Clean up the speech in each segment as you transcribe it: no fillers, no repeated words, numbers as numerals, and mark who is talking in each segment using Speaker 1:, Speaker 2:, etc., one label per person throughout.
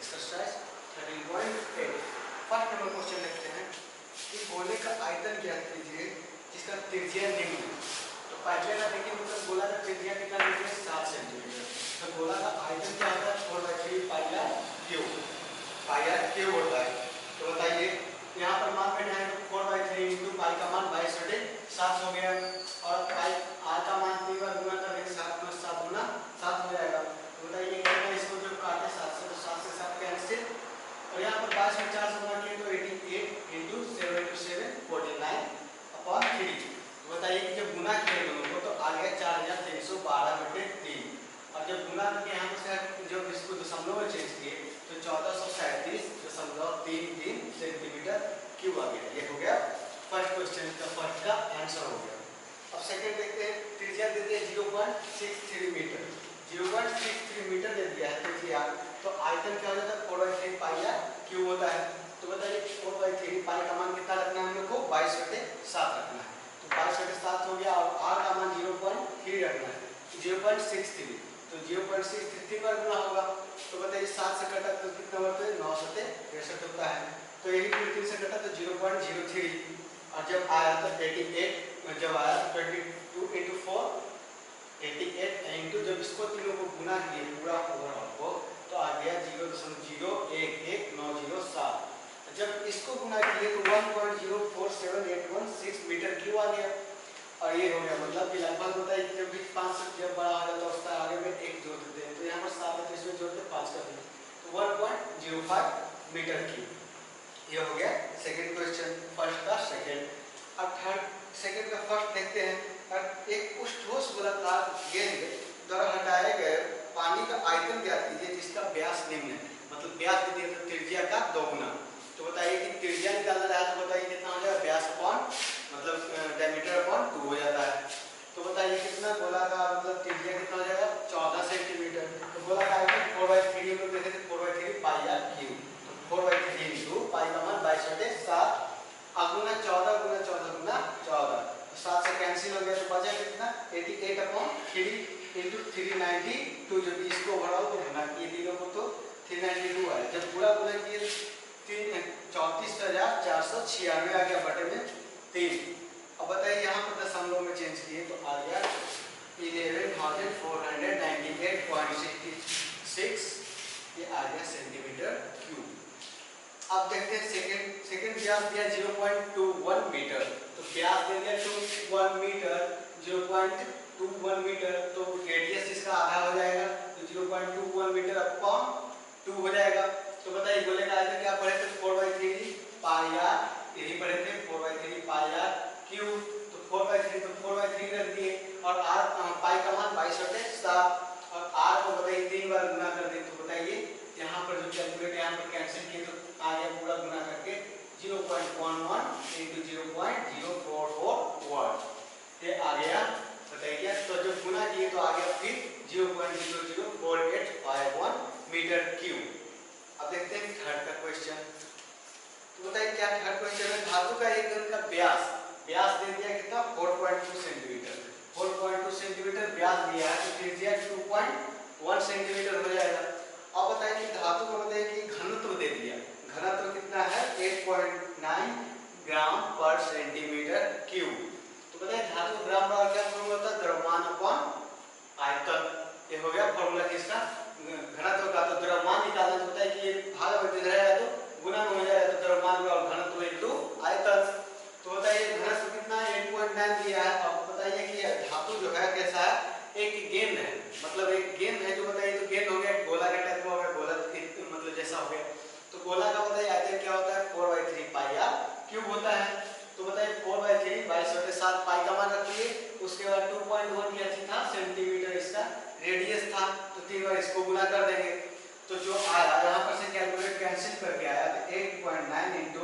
Speaker 1: Exercise 13.8 first number question लिखते हैं कि गोले का आयतन ज्ञात कीजिए जिसका त्रिज्या निम्न है। तो पहले ना देखिए मतलब गोला का त्रिज्या कितना लीजिए 7 सेंटीमीटर। तो गोला का आयतन क्या होता है 4/3 पाई आर क्यूब होता है। तो बताइए यहाँ पर मान बैठा है 4/3 इंटू पाई का मान 22/7 हो गया और पाई आर का मान 3 बार गुना करेंगे 7 + 7 गुना 7 हो जाएगा। तो बताइए कितना इसको जो काटे 7 से तो 7 से 7 कैंसिल और यहाँ पर 22 में 4 से गुना किए तो 88 इंटू 7 इंटू 7 49/3। तो बताइए कि जब गुना किए दोनों को तो आ गया 4312/3 और जब गुना करके यहाँ पर जब इसको दशमलव में चेंज किए तो 1437.33 सेंटीमीटर क्यूब आ गया। ये हो गया फर्स्ट क्वेश्चन का फर्स्ट का आंसर हो गया। अब सेकंड देखते हैं त्रिज्या देते हैं 0.63 मीटर। 0.63 मीटर दे दिया है त्रिज्या तो आयतन क्या हो जाता है 4/3 पाई आर क्यूब होता है। तो बताइए 4/3 पाई का मान कितना रखना है हम लोग को 22/7 रखना है। तो 22/7 हो गया और आर का मान 0.3 रखना है 0.63 तो 0.63 बार गुना होगा। तो बताइए 7 से कटा तो कितना होता है 9 × 63 होता है। तो यही 3 से कटा तो 0.03 और जब आया तो 88 जब आया 22 × 4 88 इंटू जब इसको तीनों को गुना किए पूरा ओवरऑल को तो आ गया 0.0119007। जब इसको गुना किए तो 1.047816 मीटर क्यूब आ गया और ये हो गया मतलब कि लगभग होता है कि जब भी 5 से जब बड़ा हो जाता है उसका आगे में 1 जोड़ देते हैं तो यहाँ पर 7 है तो इसमें जोड़ते 5 कर दें तो 1.05 मीटर क्यूब। ये हो गया सेकंड क्वेश्चन फर्स्ट का सेकंड। अब थर्ड सेकंड का फर्स्ट देखते हैं। एक ठोस गोलाकार गेंद द्वारा हटाए गए पानी का आयतन ज्ञात कीजिए जिसका व्यास निम्न है। मतलब व्यास दे दिया तो त्रिज्या का 2 गुना। तो बताइए कि त्रिज्या निकालना रहा तो बताइए कितना हो जाएगा व्यास अपॉन मतलब डायमीटर अपॉन 2 हो जाता है। तो बताइए कितना गोला का मतलब त्रिज्या कितना हो जाएगा 14 सेंटीमीटर। तो गोला का आयतन 4/3 हम लोग देखे थे 4/3 पाई आर क्यूब। तो 4/3 इंटू पाई का मान 22/7 गुना 14 गुना 14 गुना 14 तो 7 से कैंसिल हो गया तो बचा कितना 88/3 इंटू 392 जब इसको ओवरऑल को गुना किए तीनों को तो 392 आया। जब पूरा गुना किए 34,496 आ गया बटे में 3। अब बताइए यहाँ पर दशमलव में चेंज किए तो आ गया 11,498.66 ये आ गया सेंटीमीटर क्यूब। अब देखते हैं सेकंड व्यास दिया 0.21 मीटर। तो व्यास दे दिया 21 मीटर 0.21 मीटर तो रेडियस इसका आधा हो जाएगा तो 0.21 मीटर अपॉन 2 हो जाएगा। तो बताइए गोले का आयतन क्या पढ़े थे 4/3 पाई आर यही पढ़े थे 4/3 पाई आर क्यूब। तो 4/3 तो 4/3 रख दिए और आर पाई का मान 22/7 और आर को बताइए 3 बार गुना कर दें तो बताइए यहाँ पर जो कैलकुलेट यहाँ पर कैंसिल किए तो आ गया पूरा गुना करके 0.11 इंटू 0.0441 ये आ गया। बताइए तो जब गुना किए तो आ गया फिर 0.004851 मीटर क्यूब। अब देखते हैं थर्ड का क्वेश्चन। तो बताइए क्या थर्ड क्वेश्चन है धातु का एक घन का व्यास दे दिया कितना 4.2 सेंटीमीटर 4.2 सेंटीमीटर व्यास दिया है तो त्रिज्या 2.1 सेंटीमीटर हो जाएगा। अब बताइए कि धातु को बताइए कि घनत्व दे दिया घनत्व कितना है 8.9 ग्राम पर सेंटीमीटर क्यूब। तो बताइए धातु ग्राम का क्या फॉर्मूला होता है द्रव्यमान अपॉन आयतन। ये हो गया फॉर्मूला किसका घनत्व का। तो द्रव्यमान निकालना तो बताइए कि ये भाग में रहेगा तो गुना में हो जाएगा तो द्रव्यमान और घनत्व इंटू आयतन। तो बताइए घनत्व कितना 8.9 दिया है। अब बताइए कि धातु जो है कैसा है एक गेंद है मतलब एक गेंद है जो बताइए तो गेंद हो गया गोला के टाइप का हो गया गोला मतलब जैसा हो गया। तो गोला का बताइए आयतन क्या होता है 4/3 पाई आर क्यूब होता है। तो बताइए 4/3 22/7 पाई का मान रखिए उसके बाद 2.1 क्या था सेंटीमीटर इसका रेडियस था तो 3 बार इसको गुना कर देंगे तो जो आया यहाँ पर से कैलकुलेट कैंसिल करके आया तो 8.9 इंटू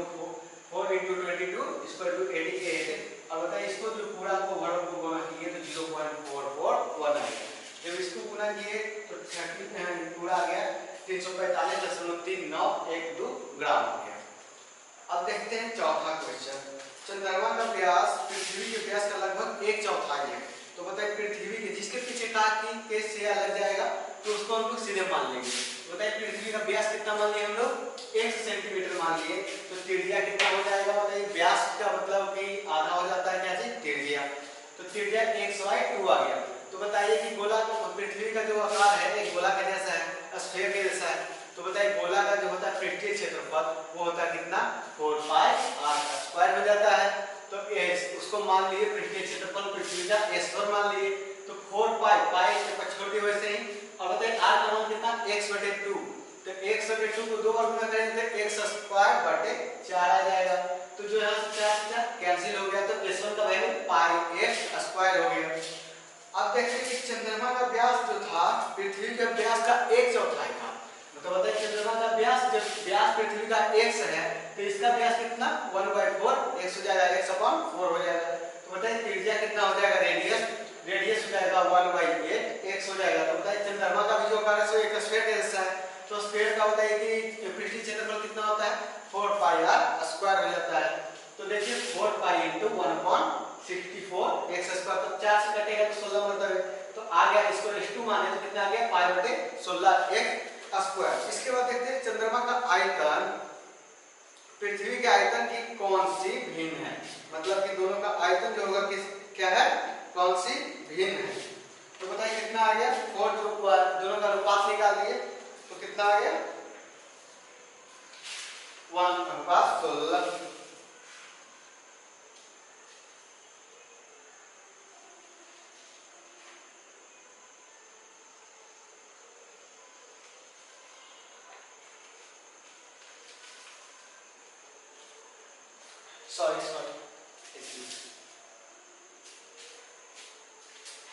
Speaker 1: 4 इंटू 22 इक्वल टू 88 और बताइए इसको जो पूरा को वर्ग को गुना किए तो 0.441 आया। जब इसको गुना किए तो 30 पूरा आ गया 345.3912 ग्राम हो गया। अब देखते हैं चौथा क्वेश्चन। चंद्रमा का व्यास पृथ्वी के व्यास का लगभग 1/4 है। तो बताइए पृथ्वी के जिसके पीछे काट की केस से लग जाएगा तो उसको हम लोग सीधे मान लेंगे। बताइए पृथ्वी का व्यास कितना मान लिए हम लोग 1 सेंटीमीटर मान लिए, तो त्रिज्या कितना हो जाएगा बताइए। व्यास का मतलब कि आधा हो जाता है क्या चीज त्रिज्या, तो त्रिज्या 1/2 आ गया। तो बताइए कि गोला पृथ्वी का जो आकार है एक गोला के जैसा है, स्फीयर के जैसा है, तो बताइए गोला का जो होता है पृष्ठीय क्षेत्रफल वो होता है कितना 4 पाई r स्क्वायर हो जाता है। तो उसको मान लिए पृष्ठीय क्षेत्रफल पृथ्वी का s2 मान लिए, तो 4 पाई से छोड़ दिए वैसे ही। और बताइए r का मान कितना x/2, तो x/2 को 2 बार गुना करेंगे तो x²/4 आ जाएगा। तो जो यहाँ से 4 से 4 कैंसिल हो गया, तो s1 का वैल्यू पाई x² हो गया। अब देखते हैं कि चंद्रमा का व्यास जो था पृथ्वी के व्यास का 1/4 था। मतलब बताइए चंद्रमा का व्यास, जब व्यास पृथ्वी का x है तो इसका व्यास कितना 1/4 x हो जाएगा, x/4 हो जाएगा। तो बताइए त्रिज्या कितना हो जाएगा, रेडियस हो जाएगा 1/8 x हो जाएगा। तो बताइए चंद्रमा का भी जो आकार है सो एक स्फीयर के जैसा है, तो स्फीयर का बताइए कि पृष्ठीय क्षेत्रफल कितना होता है 4 पाई r² हो जाता है। तो देखिए 4 पाई × 1/64 x², तो 4 से कटेगा तो 16 मतलब, तो आ गया इसको s2 माने तो कितना आ गया पाई/16 x²। इसके बाद देखते हैं चंद्रमा का आयतन पृथ्वी के आयतन की कौन सी भिन्न है, मतलब कि दोनों का आयतन जो होगा किस क्या है कौन सी भिन्न है। तो बताइए कितना आ गया 4 दोनों का अनुपात निकाल दिए तो कितना आ गया 1/16। सॉरी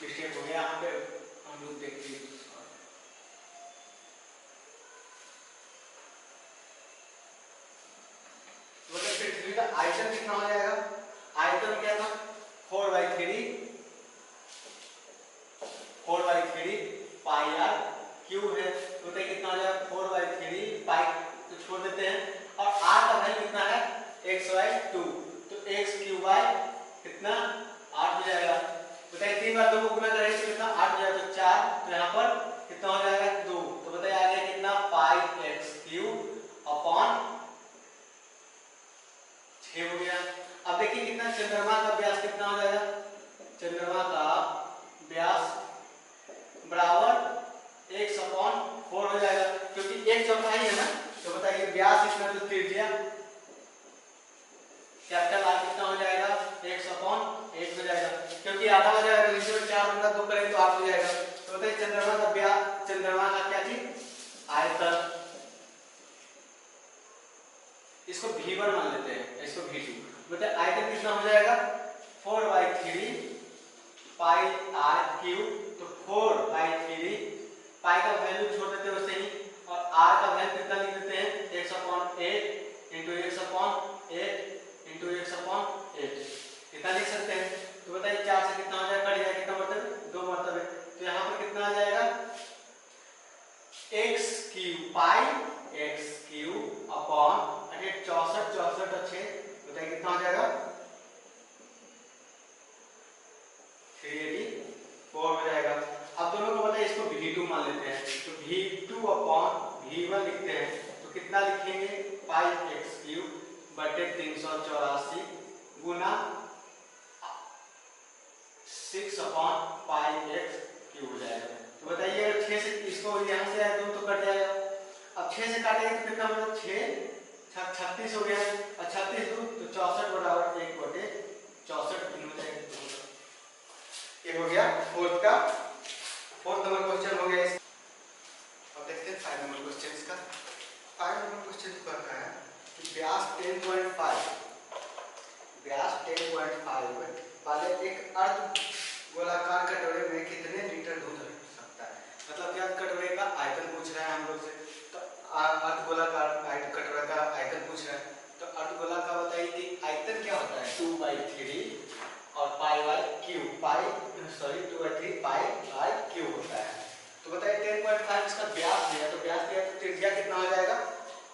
Speaker 1: मिस्टेक हो गया, यहाँ पे हम लोग देखते हैं। मतलब पृथ्वी का आयतन कितना हो जाएगा, आयतन क्या था 4/3 पाई r क्यूब है, तो कितना हो जाएगा 4/3 पाई, तो छोड़ देते हैं। और r का वैल्यू कितना है x/2, तो x³ कितना 8 हो जाएगा। बताइए 3 बार 2 को गुना करेंगे तो कितना 8 हो जाएगा, तो 4, तो यहाँ पर कितना हो जाएगा 2, तो बताइए आ गया कितना पाई x³ हो गया। अब देखिए कितना चंद्रमा का व्यास कितना हो जाएगा, चंद्रमा का व्यास बराबर x/4 हो जाएगा, क्योंकि 1/4 है ना। तो बताइए व्यास इतना, तो त्रिज्या कैपिटल R कितना हो जाएगा x/8 हो जाएगा, क्योंकि आधा हो जाएगा तो नीचे में 4 गुना 2 करें तो 8 हो जाएगा। तो बताइए चंद्रमा का व्यास, चंद्रमा का क्या चीज आयतन, इसको v1 मान लेते हैं, इसको v2। बताइए आयतन कितना हो जाएगा 4/3 पाई r³, तो 4/3 पाई का वैल्यू छोड़ देते हैं वैसे ही, और r का वैल्यू कितना लिख देते हैं 1/8 × 1/8 × 1/8 कितना लिख सकते हैं। तो बताइए 4 से कितना हो जाएगा, कट जाएगा, कितना मतलब 2 मतलब है, तो यहाँ पर कितना आ जाएगा x³ पाई x³ अपॉन 64 अच्छे, बताइए कितना हो जाएगा 384 हो जाएगा। अब दोनों को बताइए इसको v2 मान लेते हैं, तो v2 अपॉन v1 लिखते हैं, तो कितना लिखेंगे पाई x³ बटे 384 गुना 6/पाई x³ हो जाएगा। तो बताइए अगर 6 से इसको यहाँ से आए तो कट जाएगा, अब 6 से काटेंगे तो कितना मतलब 6 36 हो गया, और 36 दूर तो 64 बराबर 1/64 हो जाएगा। ये हो गया फोर्थ नंबर क्वेश्चन हो गया। अब देखते हैं 5 नंबर क्वेश्चन का। 5 नंबर क्वेश्चन कहता है कि व्यास 10.5 वाले एक अर्ध गोलाकार कटोरे में कितने लीटर दूध रख सकता है, मतलब क्या कटोरे का आयतन पूछ रहा है हम लोग से, तो अर्ध गोलाकार कटोरे का आयतन पूछ रहा है। तो अर्ध गोलाकार बताइए कि आयतन क्या होता है 2/3 और पाई/3 पाई/3 होता है। तो बताइए 10.5 इसका व्यास दिया, तो व्यास दिया तो त्रिज्या कितना हो जाएगा,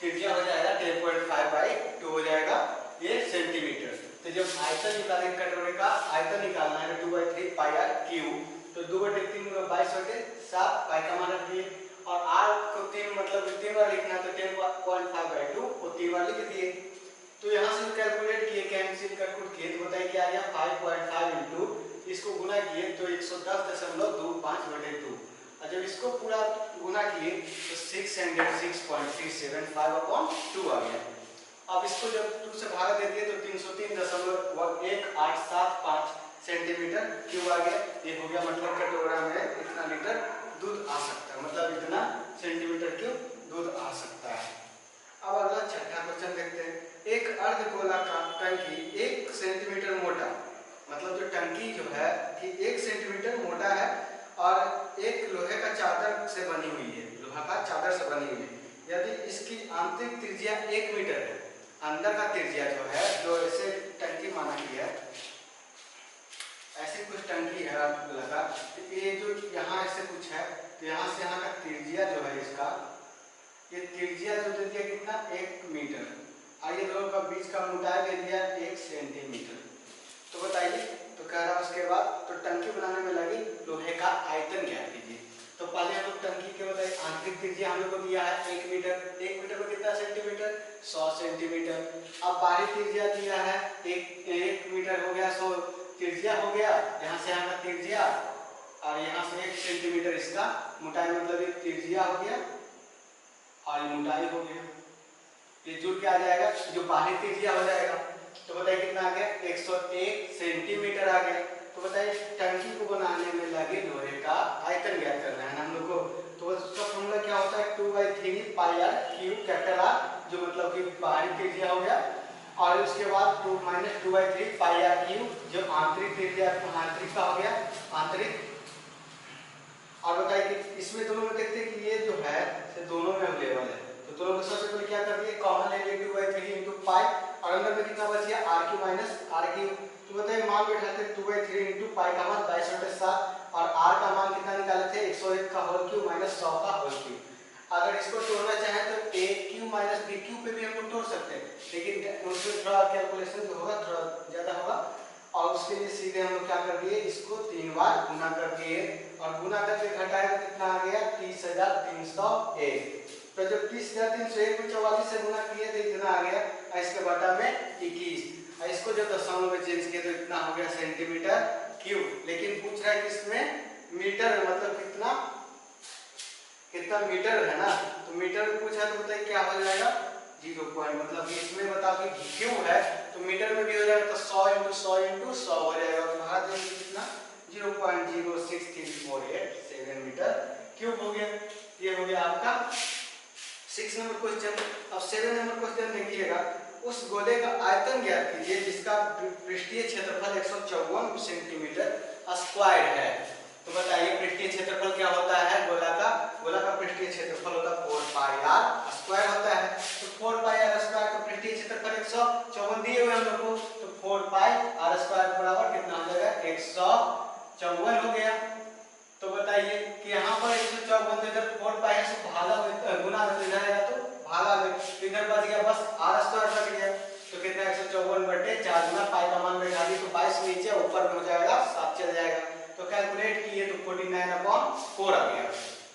Speaker 1: त्रिज्या हो जाएगा 10.5/2 हो जाएगा ये सेंटीमीटर। तो जब आयतन निकालेंगे कटोरे का आयतन निकालना है 2/3 पाई/3, तो 2/3 22/7 पाई का मान रखिए, और r को 3 3 मतलब 3 बार लिखना है तो 10.5/2 वो 3 बार लिख दिए। तो यहाँ से कैलकुलेट किए, कैंसिल कर कुट किए तो बताइए क्या आ गया 5.5 इंटू इसको गुना किए तो 110.25/2 और जब इसको पूरा गुना किए तो 606.375/2 आ गया। अब इसको जब 2 से भागा दे दिए तो 303.1875 सेंटीमीटर क्यूब आ गया। ये हो गया मतलब कटोरा में इतना लीटर दूध आ सकता है, मतलब इतना सेंटीमीटर क्यूब दूध आ सकता है। अब अगला छठा क्वेश्चन देखते हैं। एक अर्धगोलाकार टंकी 1 सेंटीमीटर मोटा, मतलब जो टंकी जो है कि 1 सेंटीमीटर मोटा है और एक लोहे का चादर से बनी हुई है, लोहा का चादर से बनी हुई है। यदि इसकी आंतरिक त्रिज्या 1 मीटर है, अंदर का त्रिज्या जो है, जो ऐसे टंकी माना गया है, ऐसी कुछ टंकी है अर्धगोलाकार, तो ये जो यहाँ ऐसे कुछ है तो यहाँ से यहाँ का त्रिज्या जो है इसका, ये त्रिज्या जो दे दिया कितना 1 मीटर और ये दोनों का बीच का मोटाई दे दिया 1 सेंटीमीटर। तो बताइए, तो कह रहा उसके बाद तो टंकी बनाने में लगी लोहे का आयतन ज्ञात कीजिए। तो पहले हम लोग टंकी के बताइए आंतरिक त्रिज्या हम लोग को दिया है 1 मीटर, 1 मीटर में कितना सेंटीमीटर 100 सेंटीमीटर। अब बाहरी त्रिज्या दिया है 1 मीटर हो गया 100 त्रिज्या हो गया, यहाँ से यहाँ का त्रिज्या और यहाँ से 1 सेंटीमीटर इसका मोटाई, मतलब ये त्रिज्या हो गया और ये मोटाई हो गया। ये जुड़ के आ जाएगा, जो बाहरी त्रिज्या हो जाएगा। तो बताइए कितना आ गया 101 सेंटीमीटर आ गया। तो बताइए टंकी को बनाने में लगे लोहे का आयतन ज्ञात करना है ना हम लोग को। तो उसका फॉर्मूला क्या होता है 2/3 पाई आर क्यूब कैपिटल आर, जो मतलब कि बाहरी त्रिज्या हो गया, और उसके बाद 2-2/3 पाई आर क्यूब जो आंतरिक त्रिज्या आंतरिक का हो गया आंतरिक। और बताइए कि इसमें दोनों में देखते हैं कि ये जो है दोनों में अवेलेबल है, तो दोनों में सबसे पहले क्या कर दिए कॉमन ले लिए 2/3 इंटू पाई और अंदर में कितना बच गया R Q minus R Q. तो बताइए मान बैठाते 2/3 इंटू पाई का मान 22/7 और आर का मान कितना निकाले थे 101 का होल क्यूब माइनस 100 का होल क्यूब। अगर इसको तोड़ना चाहे तो ए क्यू माइनस बी क्यू पे भी हम लोग तोड़ सकते हैं, लेकिन उसमें थोड़ा कैलकुलेशन जो होगा थोड़ा ज्यादा होगा। और उसके लिए सीधे हम लोग क्या कर दिए इसको 3 बार गुना कर दिए और गुना करके घटाएगा कितना आ गया 30,301। तो जब 30,301 को 44 से गुना किए तो इतना आ गया, इसके बटा में 21। इसको जब दशमलव में चेंज किए तो इतना हो गया सेंटीमीटर क्यूब। लेकिन पूछ रहा है कि इसमें मीटर मतलब कितना कितना मीटर है ना, तो मीटर पूछा तो बताइए क्या हो जाएगा 0 पॉइंट, मतलब कि इसमें बताओ कि क्यूब है तो मीटर में भी हो जाएगा तो 100 × 100 × 100 हो जाएगा। तो बाहर देंगे कितना 0.06347 मीटर क्यूब हो गया। ये हो गया आपका 6 नंबर क्वेश्चन। अब 7 नंबर क्वेश्चन देखिएगा, उस गोले का आयतन ज्ञात कीजिए जिसका पृष्ठीय क्षेत्रफल 154 सेंटीमीटर स्क्वायर है। तो बताइए पृष्ठीय क्षेत्रफल क्या होता है गोला का पृष्ठीय क्षेत्रफल होता है 4 पाई आर स्क्वायर होता है। तो 4 पाई आर स्क्वायर का पृष्ठीय क्षेत्रफल 154 दिए हुए हम लोग को, तो 4 पाई आर स्क्वायर बराबर कितना हो जाएगा 154 हो गया। तो बताइए कि यहाँ पर 154 इधर 4 पाई से भागा गुना में जाएगा तो भागा में इधर बच गया बस आर स्क्वायर बच गया। तो कितना 154/4 गुना पाई का मान बैठा दी तो 22 नीचे ऊपर में हो जाएगा 7 चल जाएगा। तो कैलकुलेट किए तो 49/4 आ गया।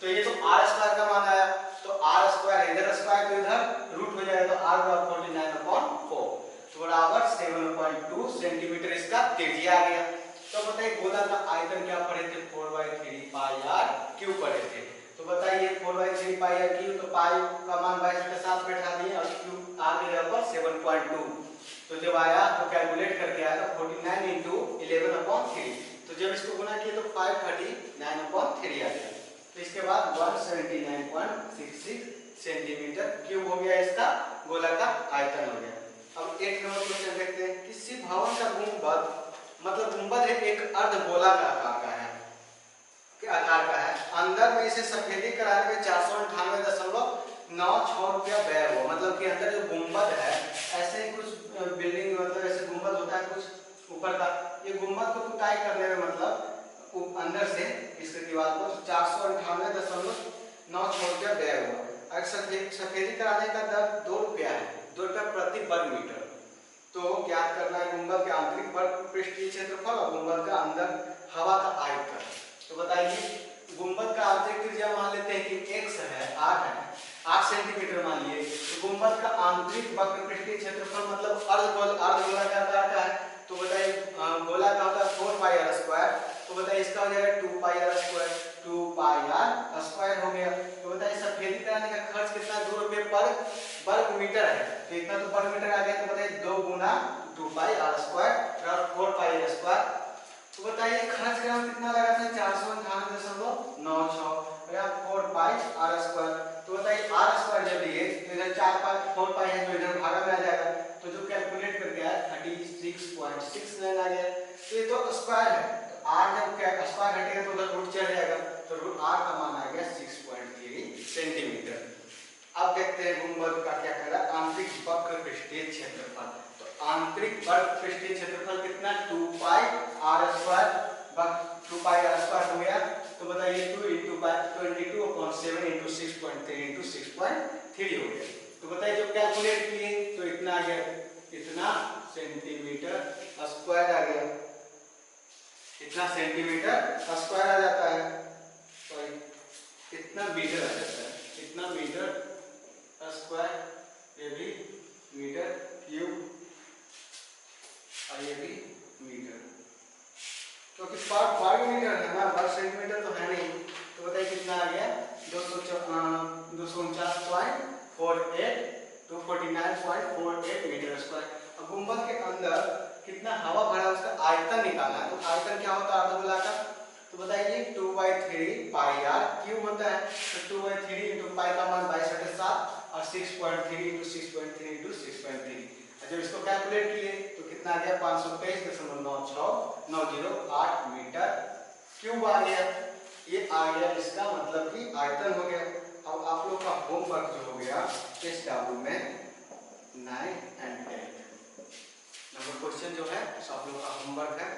Speaker 1: तो ये तो आर स्क्वायर का मान आया, तो आर स्क्वायर इधर स्क्वायर तो इधर रूट हो जाएगा, तो आर बराबर 49/4 तो बराबर 7.2 सेंटीमीटर इसका त्रिज्या आ गया। तो बताइए गोला का आयतन क्या पढ़े थे 4/3 पाई आर क्यूब पढ़े थे। तो बताइए 4/3 पाई आर क्यूब, तो पाई का मान 22/7 बैठा दिए और क्यूब आर के जगह पर 7.2। तो जब आया तो कैलकुलेट करके आया तो 49 × 11/3। तो जब इसको गुना किए तो 539/3 आ गया। तो इसके बाद 179.66 सेंटीमीटर क्यूब हो गया, इसका गोला का आयतन हो गया। अब 1 नंबर क्वेश्चन देखते हैं। किसी भवन का गुंबद मतलब गुंबद है एक अर्धगोला का आकार का है, अंदर में इसे सफेदी कराने में 498.96 रुपया व्यय हुआ। मतलब कि अंदर जो गुंबद है ऐसे ही कुछ बिल्डिंग मतलब ऐसे गुंबद होता है कुछ ऊपर का, ये गुंबद को पुताई करने में मतलब अंदर से इसके दीवार को 498.96 रुपया व्यय हुआ। अगर सफेदी कराने का दर 2 रुपया है, 2 रुपया प्रति वर्ग मीटर। तो ज्ञात करना है गुंबद के आंतरिक वर्ग पृष्ठीय क्षेत्रफल और गुंबद का अंदर हवा का आयतन। तो बताइए गुंबद का आंतरिक त्रिज्या मान लेते हैं कि x है 8 है गुंबद का आंतरिक वक्र पृष्ठीय क्षेत्रफल मतलब अर्धगोलाकार का है। तो बताइए गोला का होता है 4 पाई आर स्क्वायर, तो बताइए इसका हो जाएगा 2 pi r square, 2 pi r square हो गया। तो बताइए सफेदी कराने का खर्च कितना, 2 रुपये पर वर्ग मीटर है, तो इतना तो वर्ग मीटर आ गया। तो बताइए 2 गुना 2 पाई आर स्क्वायर और 4 पाई आर स्क्वायर। तो बताइए खर्च का कितना लगा था, 498.96 और यहाँ 4 पाई आर स्क्वायर। तो बताइए आर स्क्वायर जब लिए तो इधर 4 पाई है, तो इधर भागा में आ जाएगा, तो जो कैलकुलेट करके आया 36.69 आ गया। तो ये तो स्क्वायर है, तो आर जब स्क्वायर हटेगा तो उधर रूट चढ़ जाएगा, तो रूट आर का मान आ गया 6.3 सेंटीमीटर। अब देखते हैं गुंबद का क्या कह रहा है, आंतरिक वक्र पृष्ठीय क्षेत्रफल। तो आंतरिक वक्र पृष्ठीय क्षेत्रफल कितना, 2 pi r square, 2 pi r square हो गया। तो बताइए 2 × 22/7 × 6.3 × 6.3 हो गया। तो बताइए जो कैलकुलेट किए तो इतना आ गया, इतना सेंटीमीटर स्क्वायर आ गया, इतना सेंटीमीटर स्क्वायर आ जाता है, सॉरी इतना मीटर आ जाता है, इतना मीटर स्क्वायर, ये भी मीटर क्यूब और ये भी मीटर, क्योंकि वर्ग मीटर है ना, वर्ग सेंटीमीटर तो है नहीं। तो बताइए कितना आ गया, 249.48 मीटर स्क्वायर। अब गुंबद के अंदर कितना हवा भरा उसका आयतन निकालना है। तो आयतन क्या होता है अर्धगोलाकार, तो बताइए 2/3 पाई आर क्यूब होता है, तो 2/3 × पाई का मान 22/7 और 6.3 × 6.3 × 6.3। जब इसको कैलकुलेट किए तो कितना आ गया, 523.908 मीटर क्यूब आ गया। ये आ गया इसका मतलब कि आयतन हो गया। अब आप लोग का होमवर्क जो हो गया इस टाबू में 9 और 10 नंबर क्वेश्चन जो है सब लोग का होमवर्क है।